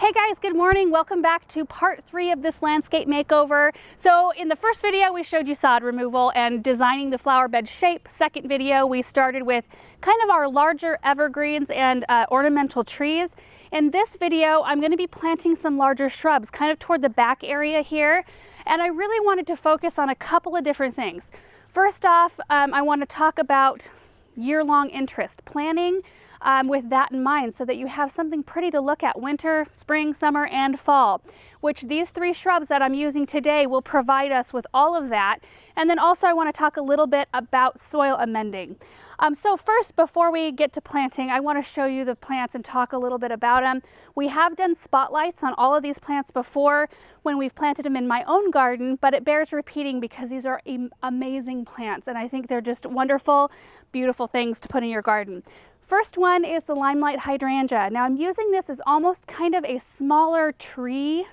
Hey guys, good morning. Welcome back to part 3 of this landscape makeover. So in the first video, we showed you sod removal and designing the flower bed shape. Second video, we started with kind of our larger evergreens and ornamental trees. In this video, I'm going to be planting some larger shrubs kind of toward the back area here. And I really wanted to focus on a couple of different things. First off, I want to talk about year-long interest, planning with that in mind so that you have something pretty to look at winter, spring, summer, and fall, which these 3 shrubs that I'm using today will provide us with all of that. And then also I want to talk a little bit about soil amending. So first, before we get to planting, I want to show you the plants and talk a little bit about them. We have done spotlights on all of these plants before when we've planted them in my own garden, but it bears repeating because these are amazing plants and I think they're just wonderful, beautiful things to put in your garden. First one is the limelight hydrangea. Now I'm using this as almost kind of a smaller tree,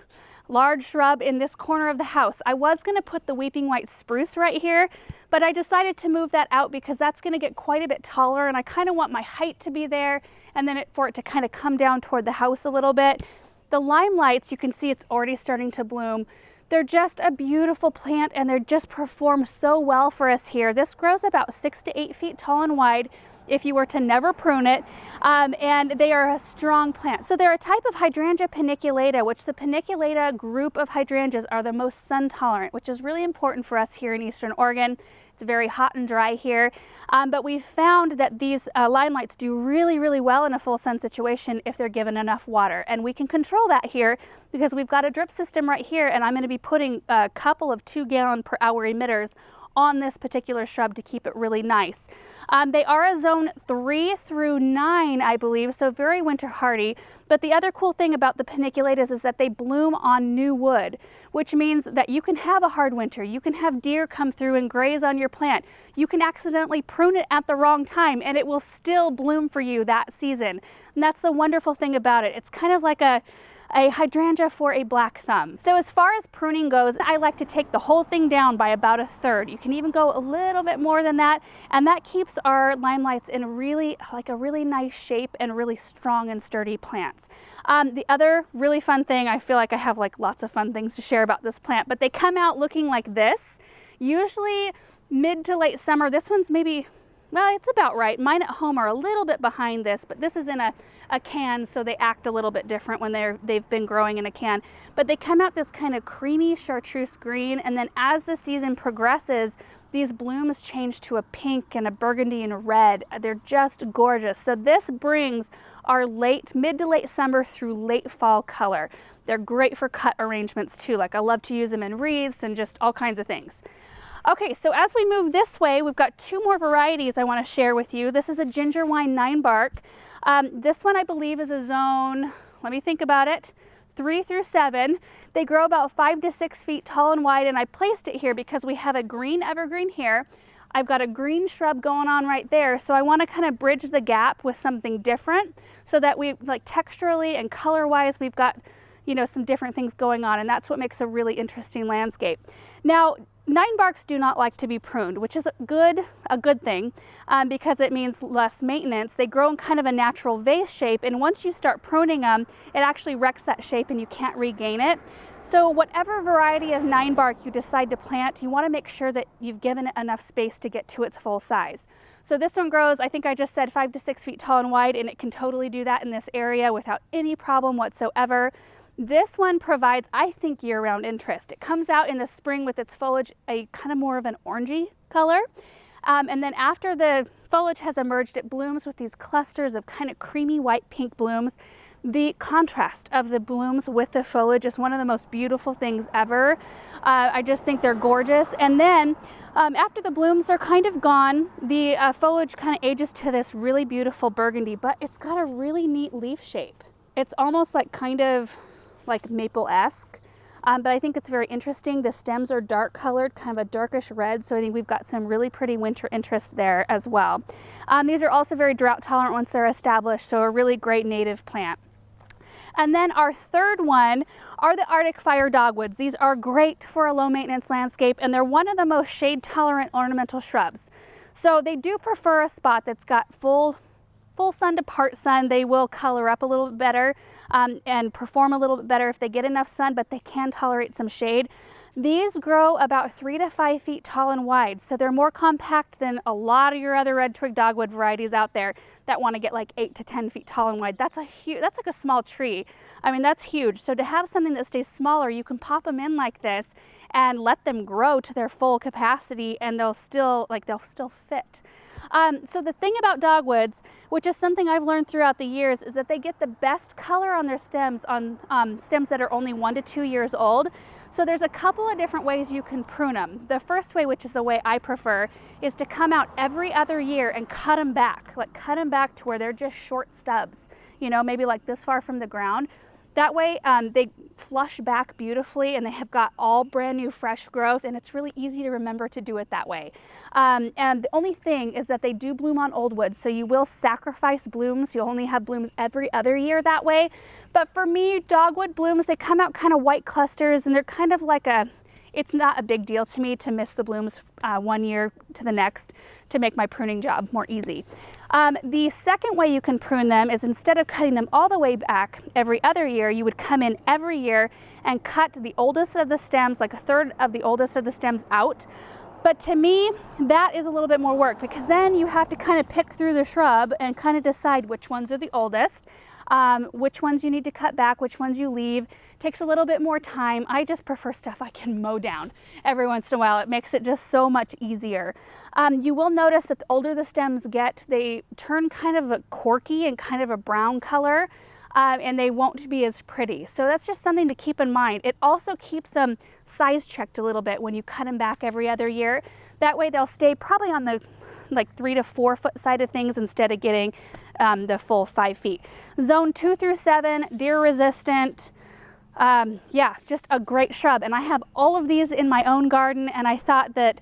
large shrub in this corner of the house. I was going to put the weeping white spruce right here, but I decided to move that out because that's going to get quite a bit taller and I kind of want my height to be there and then for it to kind of come down toward the house a little bit. The limelights, you can see it's already starting to bloom. They're just a beautiful plant and they just perform so well for us here. This grows about 6 to 8 feet tall and wide if you were to never prune it, and they are a strong plant. So they're a type of Hydrangea paniculata, which the paniculata group of hydrangeas are the most sun tolerant, which is really important for us here in Eastern Oregon. It's very hot and dry here, but we've found that these limelights do really well in a full sun situation if they're given enough water, and we can control that here because we've got a drip system right here, and I'm going to be putting a couple of 2-gallon-per-hour emitters on this particular shrub to keep it really nice. They are a zone 3 through 9, I believe, so very winter hardy. But the other cool thing about the paniculatas is that they bloom on new wood, which means that you can have a hard winter. You can have deer come through and graze on your plant. You can accidentally prune it at the wrong time and it will still bloom for you that season. And that's the wonderful thing about it. It's kind of like a hydrangea for a black thumb. So as far as pruning goes, I like to take the whole thing down by about 1/3. You can even go a little bit more than that, and that keeps our limelights in a really nice shape and really strong and sturdy plants. The other really fun thing, I feel like I have lots of fun things to share about this plant, but they come out looking like this, usually mid to late summer. This one's maybe, well, it's about right. Mine at home are a little bit behind this, but this is in a can, so they act a little bit different when they've been growing in a can. But they come out this kind of creamy chartreuse green, and then as the season progresses, these blooms change to a pink and a burgundy and a red. They're just gorgeous. So this brings our mid to late summer through late fall color. They're great for cut arrangements too. I love to use them in wreaths and just all kinds of things. Okay, so as we move this way, we've got 2 more varieties I want to share with you. This is a ginger wine Ninebark. This one I believe is a zone, let me think about it, 3 through 7. They grow about 5 to 6 feet tall and wide, and I placed it here because we have a green evergreen here. I've got a green shrub going on right there, so I want to kind of bridge the gap with something different so that we, texturally and color-wise, we've got, some different things going on, and that's what makes a really interesting landscape. Now, Ninebarks do not like to be pruned, which is a good thing because it means less maintenance. They grow in kind of a natural vase shape, and once you start pruning them, it actually wrecks that shape and you can't regain it. So whatever variety of Ninebark you decide to plant, you want to make sure that you've given it enough space to get to its full size. So this one grows, I think I just said 5 to 6 feet tall and wide, and it can totally do that in this area without any problem whatsoever. This one provides, I think, year-round interest. It comes out in the spring with its foliage a kind of more of an orangey color. And then after the foliage has emerged, it blooms with these clusters of kind of creamy white pink blooms. The contrast of the blooms with the foliage is one of the most beautiful things ever. I just think they're gorgeous. And then after the blooms are kind of gone, the foliage kind of ages to this really beautiful burgundy, but it's got a really neat leaf shape. It's almost kind of like maple-esque, but I think it's very interesting. The stems are dark colored, kind of a darkish red, so I think we've got some really pretty winter interest there as well. These are also very drought tolerant once they're established, so a really great native plant. And then our third one are the Arctic fire dogwoods. These are great for a low maintenance landscape, and they're one of the most shade tolerant ornamental shrubs. So they do prefer a spot that's got full sun to part sun. They will color up a little bit better. and perform a little bit better if they get enough sun, but they can tolerate some shade. These grow about 3 to 5 feet tall and wide, so they're more compact than a lot of your other red twig dogwood varieties out there that want to get like 8 to 10 feet tall and wide. That's like a small tree. I mean, that's huge. So to have something that stays smaller, you can pop them in like this and let them grow to their full capacity, and they'll still fit. So the thing about dogwoods, which is something I've learned throughout the years, is that they get the best color on their stems on stems that are only 1 to 2 years old. So there's a couple of different ways you can prune them. The first way, which is the way I prefer, is to come out every other year and cut them back, to where they're just short stubs, you know, maybe like this far from the ground. That way they flush back beautifully and they have got all brand new fresh growth, and it's really easy to remember to do it that way. And the only thing is that they do bloom on old wood, so you will sacrifice blooms. You'll only have blooms every other year that way. But for me, dogwood blooms, they come out kind of white clusters, and they're kind of like it's not a big deal to me to miss the blooms 1 year to the next to make my pruning job more easy. The second way you can prune them is, instead of cutting them all the way back every other year, you would come in every year and cut the oldest of the stems, like a third of the oldest of the stems out. But to me, that is a little bit more work, because then you have to kind of pick through the shrub and kind of decide which ones are the oldest, which ones you need to cut back, which ones you leave. Takes a little bit more time. I just prefer stuff I can mow down every once in a while. It makes it just so much easier. You will notice that the older the stems get, they turn kind of a corky and kind of a brown color, and they won't be as pretty. So that's just something to keep in mind. It also keeps them size checked a little bit when you cut them back every other year. That way they'll stay probably on the like 3 to 4 foot side of things instead of getting the full 5 feet. Zone 2 through 7, deer resistant. Yeah, just a great shrub, and I have all of these in my own garden, and I thought that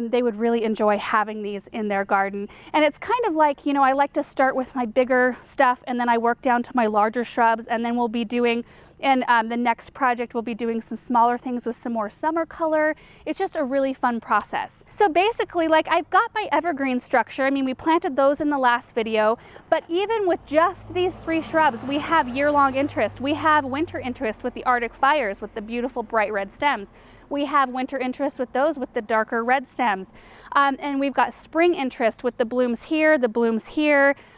they would really enjoy having these in their garden. And it's kind of like, you know, I like to start with my bigger stuff, and then I work down to my larger shrubs, and then we'll be doing, in the next project, we'll be doing some smaller things with some more summer color. It's just a really fun process. So basically, like, I've got my evergreen structure. I mean, we planted those in the last video, but even with just these 3 shrubs, we have year-long interest. We have winter interest with the Arctic fires with the beautiful bright red stems. We have winter interest with those with the darker red stems. And we've got spring interest with the blooms here,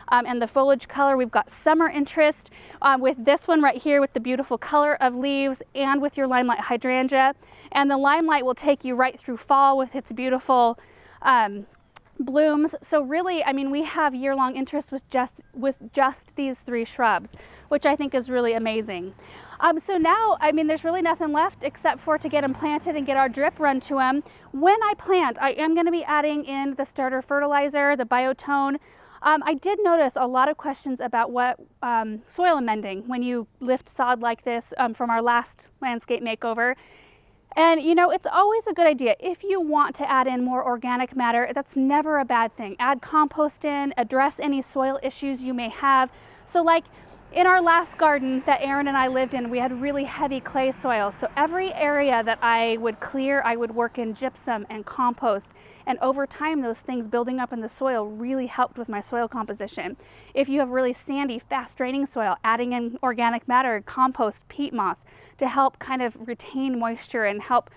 and the foliage color. We've got summer interest with this one right here with the beautiful color of leaves, and with your limelight hydrangea. And the limelight will take you right through fall with its beautiful blooms. So really, I mean, we have year-long interest with just these 3 shrubs, which I think is really amazing. So now, I mean, there's really nothing left except for to get them planted and get our drip run to them. When I plant, I am going to be adding in the starter fertilizer, the biotone. I did notice a lot of questions about what soil amending when you lift sod like this from our last landscape makeover. And you know, it's always a good idea. If you want to add in more organic matter, that's never a bad thing. Add compost in, address any soil issues you may have. So like in our last garden that Aaron and I lived in, we had really heavy clay soil. So every area that I would clear, I would work in gypsum and compost. And over time, those things building up in the soil really helped with my soil composition. If you have really sandy, fast draining soil, adding in organic matter, compost, peat moss to help kind of retain moisture and help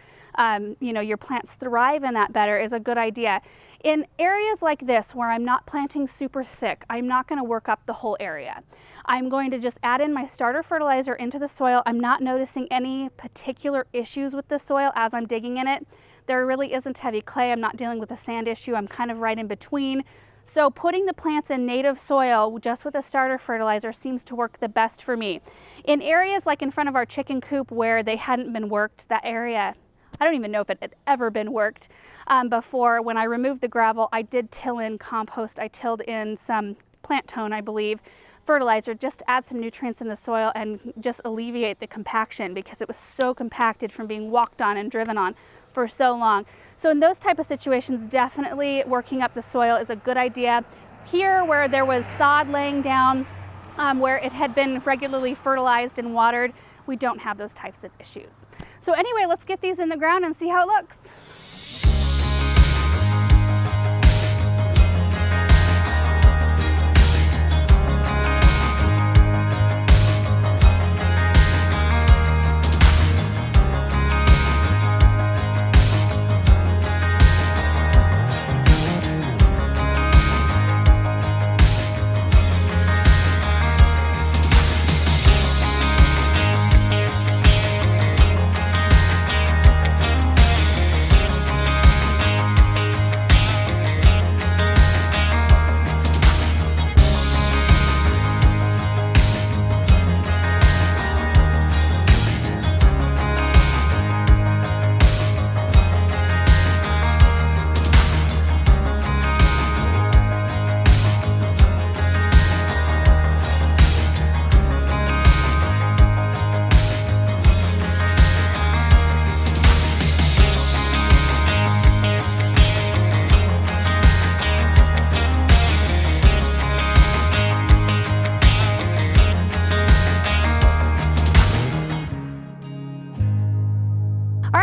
you know, your plants thrive in that better is a good idea. In areas like this where I'm not planting super thick, I'm not going to work up the whole area. I'm going to just add in my starter fertilizer into the soil. I'm not noticing any particular issues with the soil as I'm digging in it. There really isn't heavy clay. I'm not dealing with a sand issue. I'm kind of right in between. So putting the plants in native soil just with a starter fertilizer seems to work the best for me. In areas like in front of our chicken coop where they hadn't been worked, that area, I don't even know if it had ever been worked before. When I removed the gravel, I did till in compost. I tilled in some plant tone, I believe, fertilizer, just to add some nutrients in the soil and just alleviate the compaction, because it was so compacted from being walked on and driven on for so long. So in those type of situations, definitely working up the soil is a good idea. Here where there was sod laying down, where it had been regularly fertilized and watered, we don't have those types of issues. So anyway, let's get these in the ground and see how it looks.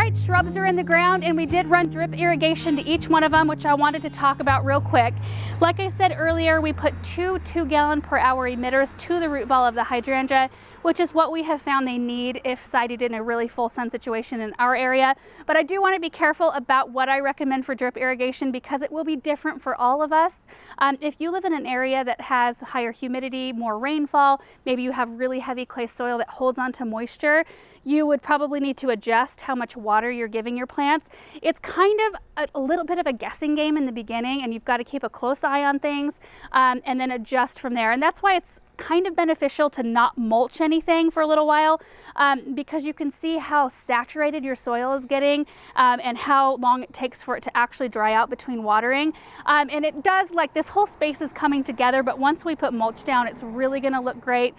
right, shrubs are in the ground, and we did run drip irrigation to each one of them, which I wanted to talk about real quick. Like I said earlier, we put two 2-gallon-per-hour emitters to the root ball of the hydrangea, which is what we have found they need if sited in a really full sun situation in our area. But I do want to be careful about what I recommend for drip irrigation because it will be different for all of us. If you live in an area that has higher humidity, more rainfall, maybe you have really heavy clay soil that holds on to moisture, you would probably need to adjust how much water you're giving your plants. It's kind of a little bit of a guessing game in the beginning, and you've got to keep a close eye on things and then adjust from there. And that's why it's kind of beneficial to not mulch anything for a little while because you can see how saturated your soil is getting and how long it takes for it to actually dry out between watering. And it does, like, this whole space is coming together, but once we put mulch down, it's really going to look great,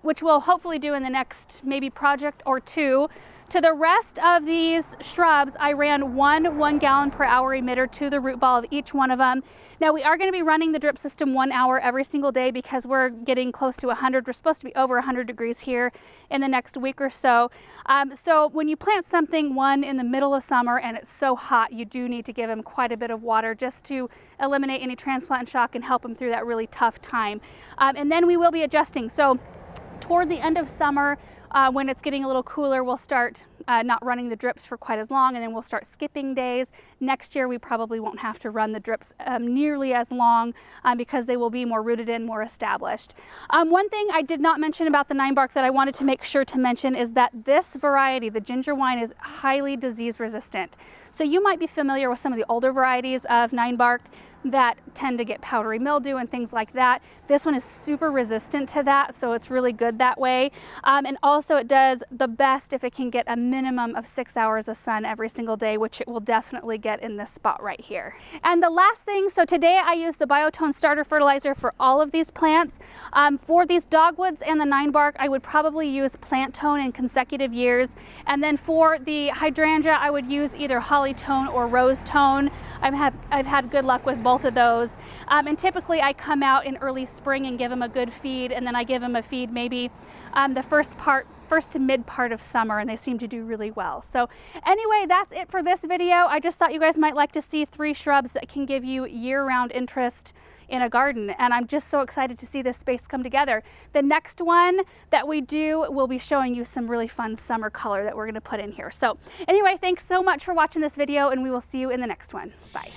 which we'll hopefully do in the next maybe project or two. To the rest of these shrubs, I ran one 1-gallon-per-hour emitter to the root ball of each one of them. Now, we are going to be running the drip system 1 hour every single day because we're getting close to 100. We're supposed to be over 100 degrees here in the next week or so. So when you plant something in the middle of summer and it's so hot, you do need to give them quite a bit of water just to eliminate any transplant shock and help them through that really tough time. And then we will be adjusting. So toward the end of summer, when it's getting a little cooler, we'll start not running the drips for quite as long, and then we'll start skipping days. Next year, we probably won't have to run the drips nearly as long because they will be more rooted in, more established. One thing I did not mention about the Ninebark that I wanted to make sure to mention is that this variety, the ginger wine, is highly disease resistant. So you might be familiar with some of the older varieties of Ninebark that tend to get powdery mildew and things like that. This one is super resistant to that, so it's really good that way. And also it does the best if it can get a minimum of 6 hours of sun every single day, which it will definitely get in this spot right here. And the last thing, so today I used the Biotone starter fertilizer for all of these plants. For these dogwoods and the Ninebark, I would probably use plant tone in consecutive years. And then for the hydrangea, I would use either holly tone or rose tone. I've had good luck with both of those. And typically I come out in early spring and give them a good feed, and then I give them a feed maybe the first to mid part of summer, and they seem to do really well. So anyway, that's it for this video. I just thought you guys might like to see 3 shrubs that can give you year-round interest in a garden, and I'm just so excited to see this space come together. The next one that we do, we'll be showing you some really fun summer color that we're going to put in here. So anyway, thanks so much for watching this video, and we will see you in the next one. Bye.